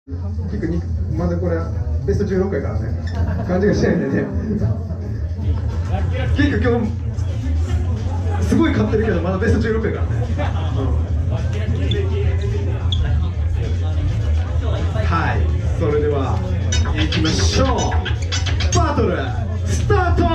結構まだこれベスト16回からね勘違いしないんでね結構今日すごい買ってるけどまだベスト16回からね、はい、それでは行きましょう。バトルスタート。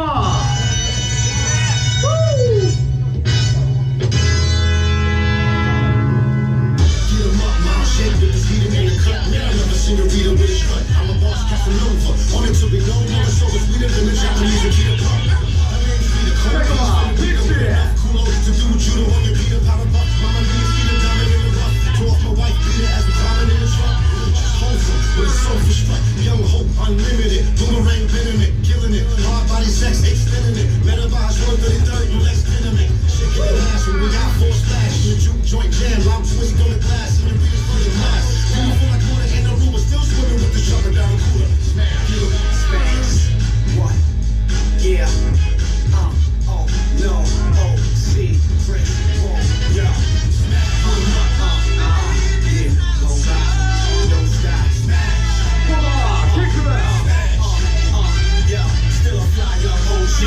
Unlimited, boomerang venomous, killing it. Hard body sex, extending it. Metabolize 130, no less venomous. Shaking the ass when we got four splash. In the juke joint jam, I'm twist on the glass. And the beat's for the mass. You feel like water in the room, but still swimming with the sharper down the cooler. Smash. What? Yeah. Oh, no. Oh, see. Press. Boom. Yeah. Yeah. Don't stop. Don't stop. Still a fly young OG.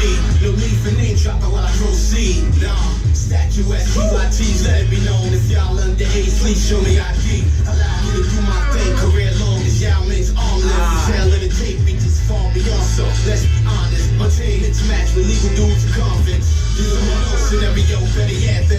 No need for name dropping while I proceed. Nah, statuettes, TYTs, let it be known. If y'all underage, please show me ID. Allow me to do my thing, career long as y'all means armless. The tail of the tape be just far beyond. So let's be honest, my team hits match with legal dudes and convicts. Use a scenario, better yet,